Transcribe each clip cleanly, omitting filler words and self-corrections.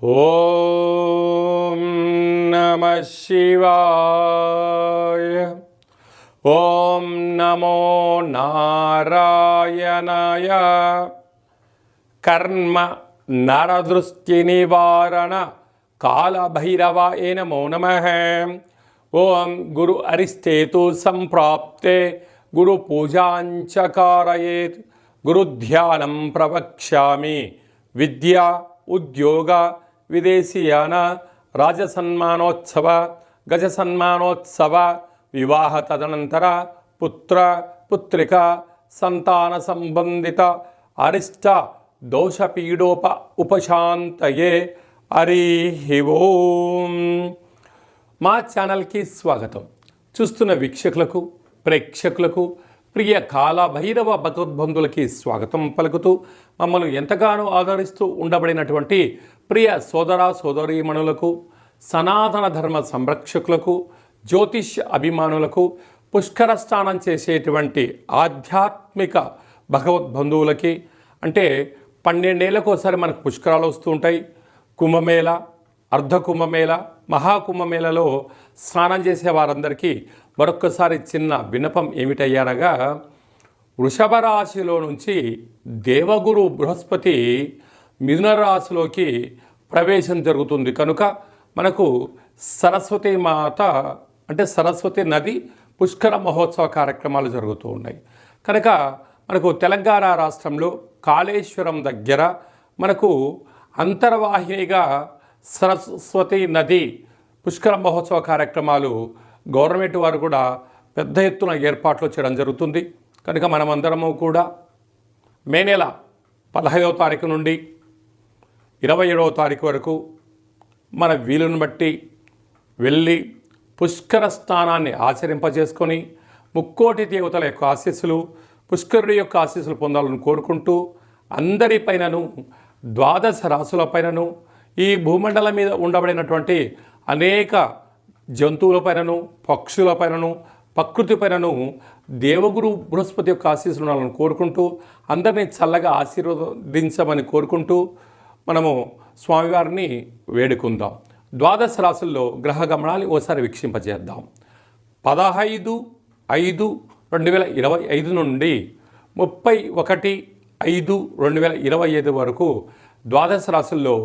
ఓం నమః శివాయ. ఓం నమో నారాయణాయ. కర్మ నరదృష్టి నివారణ కాళభైరవాయ నమో నమః. ఓం గురు అరిష్టేతు సంప్రాప్తే గురు పూజాంచ కారయేత్. గురు ధ్యానం ప్రవక్ష్యామి. విద్యా ఉద్యోగ విదేశీయాన రాజసన్మానోత్సవ గజసన్మానోత్సవ వివాహ తదనంతర పుత్ర పుత్రిక సంతాన సంబంధిత అరిష్ట దోషపీడోప ఉపశాంతయే. హరి ఓం. మా ఛానల్కి స్వాగతం. చూస్తున్న వీక్షకులకు ప్రేక్షకులకు ప్రియ కాళభైరవ భగవద్బంధులకి స్వాగతం పలుకుతూ మమ్మల్ని ఎంతగానో ఆదరిస్తూ ఉండబడినటువంటి ప్రియ సోదర సోదరీమణులకు, సనాతన ధర్మ సంరక్షకులకు, జ్యోతిష్య అభిమానులకు, పుష్కర స్నానం చేసేటువంటి ఆధ్యాత్మిక భగవద్బంధువులకి, అంటే 12 ఏళ్ళకు ఒకసారి మనకు పుష్కరాలు వస్తూ ఉంటాయి. కుంభమేళ, అర్ధ కుంభమేళ, మహాకుంభమేళలో స్నానం చేసే వారందరికీ మరొక్కసారి చిన్న విన్నపం ఏమిటయ్యారగా, వృషభ రాశిలో నుంచి దేవగురు బృహస్పతి మిథున రాశిలోకి ప్రవేశం జరుగుతుంది కనుక మనకు సరస్వతి మాత అంటే సరస్వతి నది పుష్కర మహోత్సవ కార్యక్రమాలు జరుగుతూ ఉన్నాయి. కనుక మనకు తెలంగాణ రాష్ట్రంలో కాళేశ్వరం దగ్గర మనకు అంతర్వాహినిగా సరస్వతి నది పుష్కర మహోత్సవ కార్యక్రమాలు గవర్నమెంట్ వారు కూడా పెద్ద ఎత్తున ఏర్పాట్లు చేయడం జరుగుతుంది. కనుక మనమందరము కూడా మే నెల 15వ తారీఖు నుండి 27వ తారీఖు వరకు మన వీలును బట్టి వెళ్ళి పుష్కర స్నానాన్ని ఆచరింపజేసుకొని ముక్కోటి దేవతల యొక్క ఆశీస్సులు, పుష్కరుడి యొక్క ఆశీస్సులు పొందాలని కోరుకుంటూ అందరిపైనను 12 రాశులపైనను ఈ భూమండలం మీద ఉండబడినటువంటి అనేక జంతువులపైనను పక్షులపైనను ప్రకృతిపైనను దేవగురు బృహస్పతి యొక్క ఆశీస్సులు ఉండాలని కోరుకుంటూ అందరినీ చల్లగా ఆశీర్వదించమని కోరుకుంటూ మనము స్వామివారిని వేడుకుందాం. 12 రాశుల్లో గ్రహ గమనాన్ని ఓసారి వీక్షింపజేద్దాం. 15/5/2025 నుండి 31/5/2025 వరకు 12 రాశుల్లో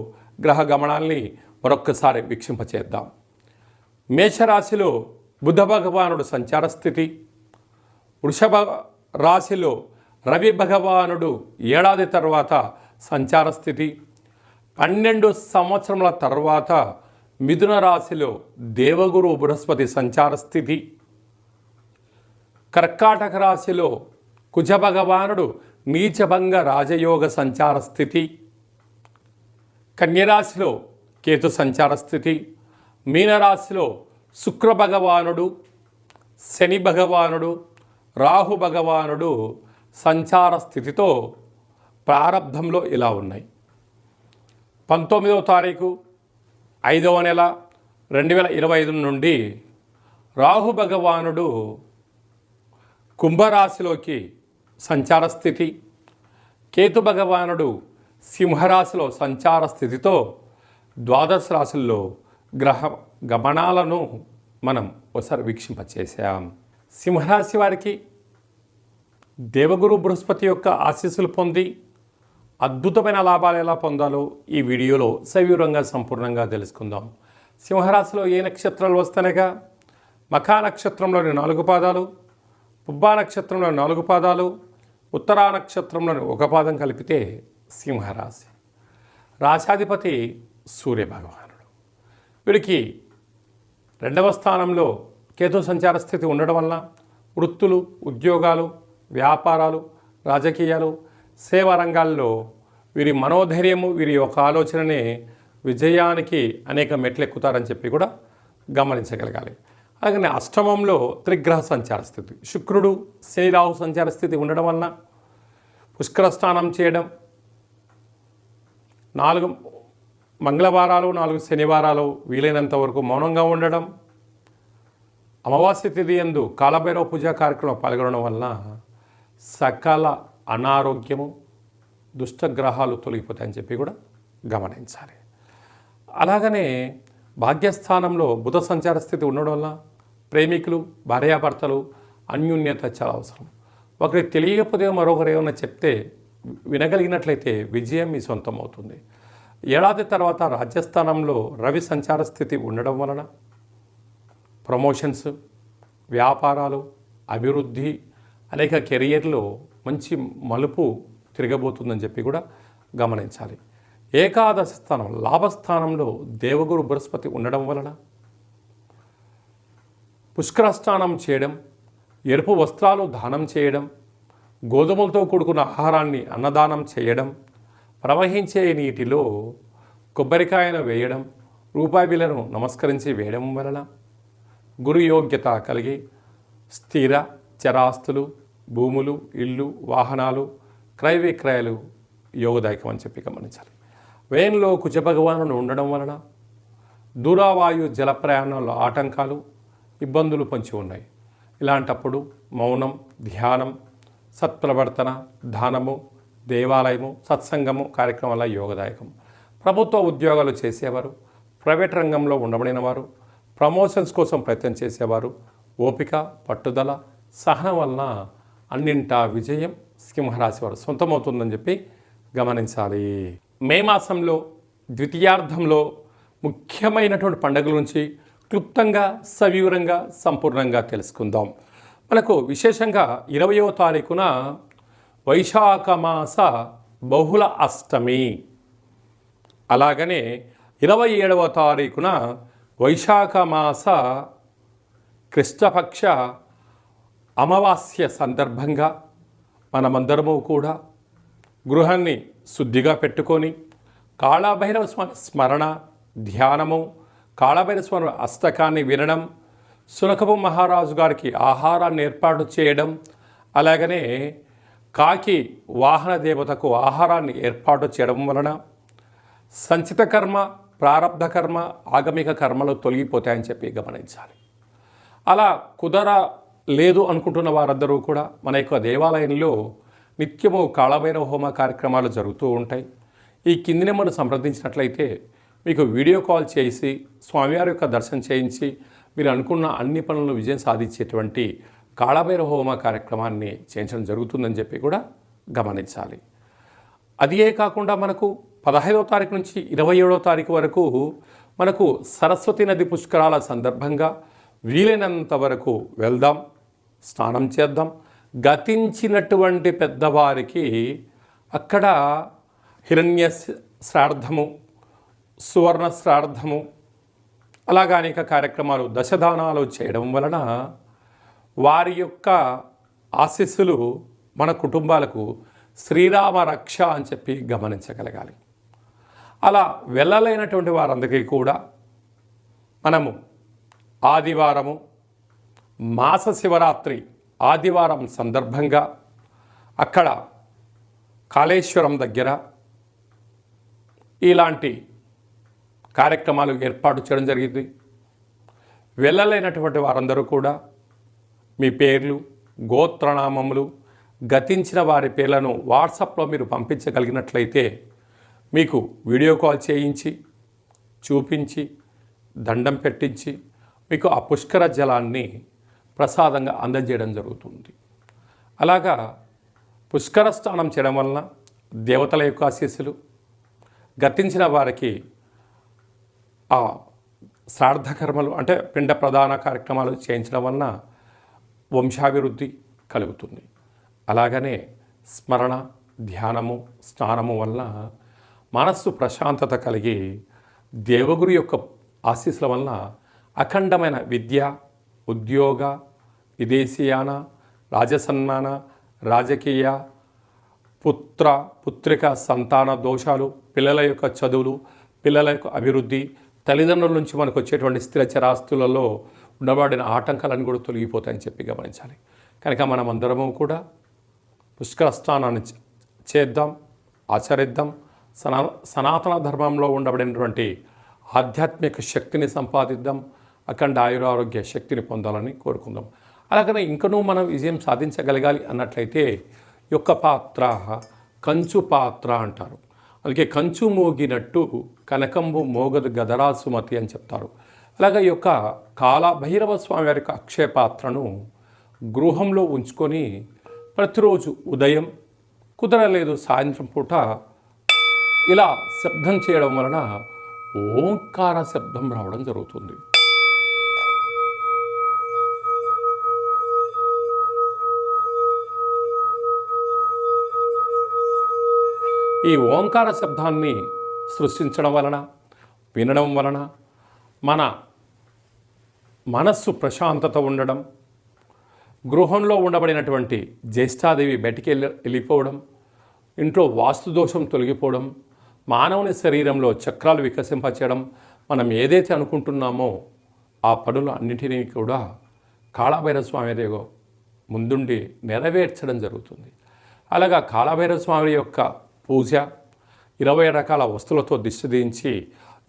గ్రహ గమనాల్ని మరొక్కసారి వీక్షింపచేద్దాం. మేషరాశిలో బుధ భగవానుడు సంచార స్థితి, వృషభ రాశిలో రవి భగవానుడు ఏడాది తర్వాత సంచార స్థితి, 12 సంవత్సరముల తర్వాత మిథున రాశిలో దేవగురు బృహస్పతి సంచార స్థితి, కర్కాటక రాశిలో కుజ భగవానుడు నీచభంగ రాజయోగ సంచార స్థితి, కన్యరాశిలో కేతు సంచార స్థితి, మీనరాశిలో శుక్ర భగవానుడు, శని భగవానుడు, రాహు భగవానుడు సంచార స్థితితో ప్రారంభంలో ఇలా ఉన్నాయి. 19వ తారీఖు 5వ నెల 2025 నుండి రాహు భగవానుడు కుంభరాశిలోకి సంచార స్థితి, కేతు భగవానుడు సింహరాశిలో సంచార స్థితితో 12 రాశుల్లో గ్రహ గమనాలను మనం ఒకసారి వీక్షింపచేసాం. సింహరాశి వారికి దేవగురు బృహస్పతి యొక్క ఆశీస్సులు పొంది అద్భుతమైన లాభాలు ఎలా పొందాలో ఈ వీడియోలో సవివరంగా సంపూర్ణంగా తెలుసుకుందాం. సింహరాశిలో ఏ నక్షత్రాలు వస్తానగా, మఖా నక్షత్రంలోని 4 పాదాలు, పుబ్బా నక్షత్రంలోని 4 పాదాలు, ఉత్తరా నక్షత్రంలోని 1 పాదం కలిపితే సింహరాశి. రాశాధిపతి సూర్యభగవానుడు. వీడికి 2వ స్థానంలో కేతు సంచార స్థితి ఉండడం వల్ల వృత్తులు, ఉద్యోగాలు, వ్యాపారాలు, రాజకీయాలు, సేవా రంగాల్లో వీరి మనోధైర్యము, వీరి యొక్క ఆలోచననే విజయానికి అనేక మెట్లు ఎక్కుతారని చెప్పి కూడా గమనించగలగాలి. అలాగే అష్టమంలో త్రిగ్రహ సంచార స్థితి, శుక్రుడు శని రాహు సంచార స్థితి ఉండడం వలన పుష్కర స్నానం చేయడం, 4 మంగళవారాలు 4 శనివారాలు వీలైనంత వరకు మౌనంగా ఉండడం, అమావాస్య తిథి యందు కాలభైరవ పూజా కార్యక్రమం పాల్గొనడం వలన సకల అనారోగ్యము దుష్టగ్రహాలు తొలగిపోతాయని చెప్పి కూడా గమనించాలి. అలాగనే భాగ్యస్థానంలో బుధ సంచార స్థితి ఉండడం వల్ల ప్రేమికులు భార్యాభర్తలు అన్యోన్యత చాలా అవసరం. ఒకరికి తెలియకపోతే మరొకరు ఏమైనా చెప్తే వినగలిగినట్లయితే విజయం మీ సొంతం అవుతుంది. ఏడాది తర్వాత రాజ్యస్థానంలో రవి సంచార స్థితి ఉండడం వలన ప్రమోషన్స్, వ్యాపారాలు, అభివృద్ధి, అనేక కెరియర్లో మంచి మలుపు తిరగబోతుందని చెప్పి కూడా గమనించాలి. ఏకాదశ స్థానం లాభస్థానంలో దేవగురు బృహస్పతి ఉండడం వలన పుష్కర స్నానం చేయడం, ఎరుపు వస్త్రాలు దానం చేయడం, గోధుమలతో కూడుకున్న ఆహారాన్ని అన్నదానం చేయడం, ప్రవహించే నీటిలో కొబ్బరికాయను వేయడం, రూపాయి బిళ్ళను నమస్కరించి వేయడం వలన గురు యోగ్యత కలిగి స్థిర చరాస్తులు, భూములు, ఇళ్ళు, వాహనాలు, క్రయ విక్రయాలు యోగదాయకం అని చెప్పి గమనించాలి. వ్యయంలో కుజ భగవానుడు ఉండడం వలన దూరావాయు జల ప్రయాణాల్లో ఆటంకాలు, ఇబ్బందులు పొంచి ఉన్నాయి. ఇలాంటప్పుడు మౌనం, ధ్యానం, సత్ప్రవర్తన, దానము, దేవాలయము, సత్సంగము కార్యక్రమం వల్ల యోగదాయకం. ప్రభుత్వ ఉద్యోగాలు చేసేవారు, ప్రైవేట్ రంగంలో ఉండబడిన వారు, ప్రమోషన్స్ కోసం ప్రయత్నం చేసేవారు ఓపిక, పట్టుదల, సహనం వలన అన్నింటా విజయం సింహరాశి వారు సొంతమవుతుందని చెప్పి గమనించాలి. మే మాసంలో ద్వితీయార్థంలో ముఖ్యమైనటువంటి పండుగల నుంచి క్లుప్తంగా, సవివరంగా, సంపూర్ణంగా తెలుసుకుందాం. మనకు విశేషంగా 20వ తారీఖున వైశాఖ మాస బహుళ అష్టమి, అలాగనే 27వ తారీఖున వైశాఖ మాస కృష్ణపక్ష అమావాస్య సందర్భంగా మనమందరము కూడా గృహాన్ని శుద్ధిగా పెట్టుకొని కాళభైరవ స్వామి స్మరణ, ధ్యానము, కాళభైరవ స్వామి అష్టకాన్ని వినడం, సునకపు మహారాజు గారికి ఆహారాన్ని ఏర్పాటు చేయడం, అలాగనే కాకి వాహన దేవతకు ఆహారాన్ని ఏర్పాటు చేయడం వలన సంచిత కర్మ, ప్రారబ్ధ కర్మ, ఆగమిక కర్మలు తొలగిపోతాయని చెప్పి గమనించాలి. అలా లేదు అనుకుంటున్న వారందరూ కూడా మన యొక్క దేవాలయంలో నిత్యము కాళభైరవ హోమ కార్యక్రమాలు జరుగుతూ ఉంటాయి. ఈ కింది నెంబర్ను సంప్రదించినట్లయితే మీకు వీడియో కాల్ చేసి స్వామివారి యొక్క దర్శనం చేయించి మీరు అనుకున్న అన్ని పనులను విజయం సాధించేటువంటి కాళభైరవ హోమ కార్యక్రమాన్ని చేయించడం జరుగుతుందని చెప్పి కూడా గమనించాలి. అదే కాకుండా మనకు 15వ తారీఖు నుంచి 27వ తారీఖు వరకు మనకు సరస్వతి నది పుష్కరాల సందర్భంగా వీలైనంత వరకు వెళ్దాం, స్నానం చేద్దాం. గతించినటువంటి పెద్దవారికి అక్కడ హిరణ్య శ్రాద్ధము, సువర్ణ శ్రాద్ధము, అలాగా అనేక కార్యక్రమాలు, దశదానాలు చేయడం వలన వారి యొక్క ఆశీస్సులు మన కుటుంబాలకు శ్రీరామ రక్ష అని చెప్పి గమనించగలగాలి. అలా వెళ్ళలేనటువంటి వారందరికీ కూడా మనము ఆదివారము, మాస శివరాత్రి ఆదివారం సందర్భంగా అక్కడ కాళేశ్వరం దగ్గర ఇలాంటి కార్యక్రమాలు ఏర్పాటు చేయడం జరిగింది. వెళ్ళలేనటువంటి వారందరూ కూడా మీ పేర్లు, గోత్రనామములు, గతించిన వారి పేర్లను వాట్సాప్లో మీరు పంపించగలిగినట్లయితే మీకు వీడియో కాల్ చేయించి చూపించి దండం పెట్టించి మీకు ఆ పుష్కర జలాన్ని ప్రసాదంగా అందజేయడం జరుగుతుంది. అలాగా పుష్కర స్నానం చేయడం వలన దేవతల యొక్క ఆశీస్సులు, గతించిన వారికి ఆ శ్రాద్ధకర్మలు అంటే పిండ ప్రధాన కార్యక్రమాలు చేయించడం వలన వంశాభివృద్ధి కలుగుతుంది. అలాగనే స్మరణ, ధ్యానము, స్నానము వలన మనస్సు ప్రశాంతత కలిగి దేవగురు యొక్క ఆశీస్సుల వలన అఖండమైన విద్య, ఉద్యోగ, విదేశీయాన, రాజసన్మాన, రాజకీయ, పుత్రిక సంతాన దోషాలు, పిల్లల యొక్క చదువులు, పిల్లల యొక్క అభివృద్ధి, తల్లిదండ్రుల నుంచి మనకు వచ్చేటువంటి స్థిర చరాస్తులలో ఉండబడిన ఆటంకాలను కూడా తొలగిపోతాయని చెప్పి గమనించాలి. కనుక మనం అందరము కూడా పుష్కర స్నానాన్ని చేద్దాం, ఆచరిద్దాం. సనాతన ధర్మంలో ఉండబడినటువంటి ఆధ్యాత్మిక శక్తిని సంపాదిద్దాం, అఖండ ఆయురారోగ్య శక్తిని పొందాలని కోరుకుందాం. అలాగనే ఇంకనూ మనం విజయం సాధించగలగాలి అన్నట్లయితే యొక్క పాత్ర కంచు పాత్ర అంటారు. అందుకే కంచు మోగినట్టు కనకంబు మోగదు గదరా సుమతి అని చెప్తారు. అలాగే ఈ యొక్క కాలభైరవ స్వామి వారి యొక్క అక్షయ పాత్రను గృహంలో ఉంచుకొని ప్రతిరోజు ఉదయం కుదరలేదు సాయంత్రం పూట ఇలా శబ్దం చేయడం వలన ఓంకార శబ్దం రావడం జరుగుతుంది. ఈ ఓంకార శబ్దాన్ని సృష్టించడం వలన, వినడం వలన మన మనస్సు ప్రశాంతత ఉండడం, గృహంలో ఉండబడినటువంటి జ్యేష్ఠాదేవి బయటికి వెళ్ళిపోవడం, ఇంట్లో వాస్తుదోషం తొలగిపోవడం, మానవుని శరీరంలో చక్రాలు వికసింపచేయడం, మనం ఏదైతే అనుకుంటున్నామో ఆ పనులు అన్నింటినీ కూడా కాళభైరవ స్వామి దేవో ముందుండి నెరవేర్చడం జరుగుతుంది. అలాగా కాళభైరవ స్వామి యొక్క పూజ 20 రకాల వస్తువులతో దిష్టి దించి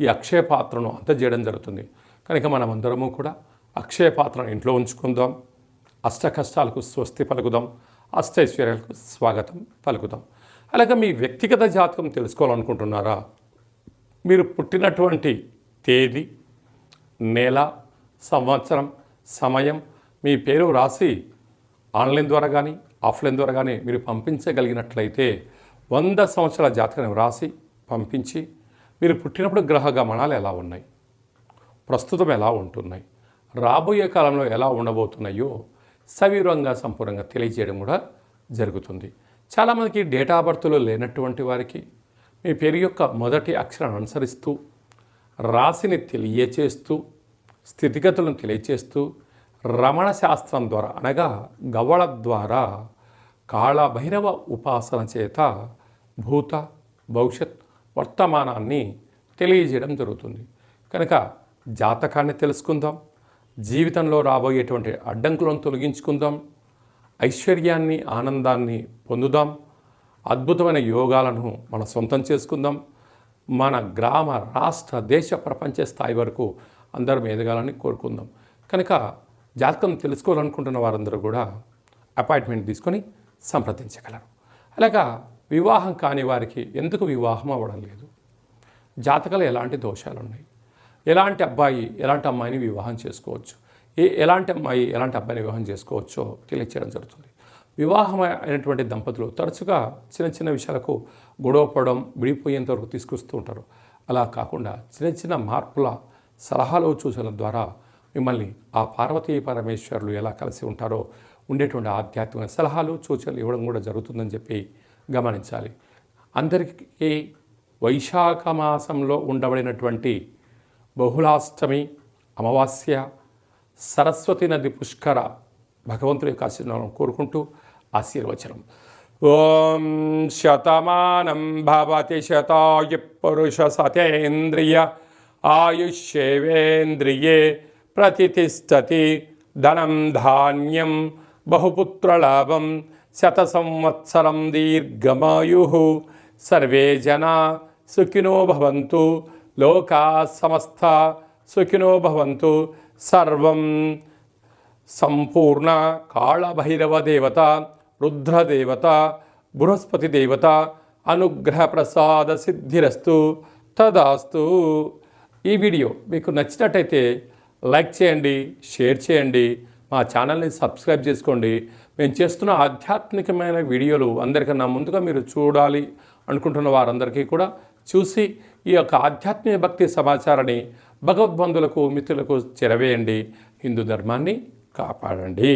ఈ అక్షయ పాత్రను అందజేయడం జరుగుతుంది. కనుక మనమందరము కూడా అక్షయ పాత్రను ఇంట్లో ఉంచుకుందాం, అష్ట కష్టాలకు స్వస్తి పలుకుదాం, అష్టైశ్వర్యాలకు స్వాగతం పలుకుదాం. అలాగే మీ వ్యక్తిగత జాతకం తెలుసుకోవాలనుకుంటున్నారా? మీరు పుట్టినటువంటి తేదీ, నెల, సంవత్సరం, సమయం, మీ పేరు రాసి ఆన్లైన్ ద్వారా కానీ ఆఫ్లైన్ ద్వారా కానీ మీరు పంపించగలిగినట్లయితే 100 సంవత్సరాల జాతకాన్ని వ్రాసి పంపించి మీరు పుట్టినప్పుడు గ్రహ గమనాలు ఎలా ఉన్నాయి, ప్రస్తుతం ఎలా ఉంటున్నాయి, రాబోయే కాలంలో ఎలా ఉండబోతున్నాయో సవివరంగా సంపూర్ణంగా తెలియజేయడం కూడా జరుగుతుంది. చాలామందికి డేటా బర్త్లో లేనటువంటి వారికి మీ పేరు యొక్క మొదటి అక్షరాన్ని అనుసరిస్తూ రాశిని తెలియచేస్తూ స్థితిగతులను తెలియచేస్తూ రమణ శాస్త్రం ద్వారా అనగా గవ్వళ ద్వారా కాళభైరవ ఉపాసన చేత భూత భవిష్యత్ వర్తమానాన్ని తెలియజేయడం జరుగుతుంది. కనుక జాతకాన్ని తెలుసుకుందాం, జీవితంలో రాబోయేటువంటి అడ్డంకులను తొలగించుకుందాం, ఐశ్వర్యాన్ని ఆనందాన్ని పొందుదాం, అద్భుతమైన యోగాలను మన సొంతం చేసుకుందాం, మన గ్రామ రాష్ట్ర దేశ ప్రపంచ స్థాయి వరకు అందరం ఎదగాలని కోరుకుందాం. కనుక జాతకం తెలుసుకోవాలనుకుంటున్న వారందరూ కూడా అపాయింట్మెంట్ తీసుకొని సంప్రదించగలరు. అలాగా వివాహం కాని వారికి ఎందుకు వివాహం అవ్వడం లేదు, జాతకాలు ఎలాంటి దోషాలు ఉన్నాయి, ఎలాంటి అబ్బాయి ఎలాంటి అమ్మాయిని వివాహం చేసుకోవచ్చు, ఎలాంటి అమ్మాయి ఎలాంటి అబ్బాయిని వివాహం చేసుకోవచ్చో తెలియచేయడం జరుగుతుంది. వివాహం అయినటువంటి దంపతులు తరచుగా చిన్న చిన్న విషయాలకు గొడవ పడడం, విడిపోయేంత వరకు తీసుకొస్తూ ఉంటారు. అలా కాకుండా చిన్న చిన్న మార్పుల సలహాలు సూచనల ద్వారా మిమ్మల్ని ఆ పార్వతీ పరమేశ్వరులు ఎలా కలిసి ఉంటారో ఉండేటువంటి ఆధ్యాత్మిక సలహాలు సూచనలు ఇవ్వడం కూడా జరుగుతుందని చెప్పి గమనించాలి. అందరికీ వైశాఖ మాసంలో ఉండబడినటువంటి బహుళాష్టమి అమావాస్య సరస్వతి నది పుష్కర భగవంతుడి యొక్క ఆశీర్వాదం కోరుకుంటూ ఆశీర్వచనం. ఓం శతమానం భవతి శతాయు పురుష సతేంద్రియ ఆయుష్యేవేంద్రియే ప్రతిష్టతి ధనం ధాన్యం బహుపుత్రలాభం శత సంవత్సరం దీర్ఘమాయు సర్వే జనా సుఖినో భవంతు లోకా సమస్త సుఖినో భవంతు. సర్వం సంపూర్ణ కాళభైరవ దేవత, రుద్రదేవత, బృహస్పతి దేవత అనుగ్రహ ప్రసాద సిద్ధిరస్తు తదాస్తు. ఈ వీడియో మీకు నచ్చినట్టయితే లైక్ చేయండి, షేర్ చేయండి, మా ఛానల్ని సబ్స్క్రైబ్ చేసుకోండి. మేము చేస్తున్న ఆధ్యాత్మికమైన వీడియోలు అందరికన్నా ముందుగా మీరు చూడాలి అనుకుంటున్న వారందరికీ కూడా చూసి ఈ యొక్క ఆధ్యాత్మిక భక్తి సమాచారాన్ని భగవద్బంధులకు మిత్రులకు చేరవేయండి. హిందూ ధర్మాన్ని కాపాడండి.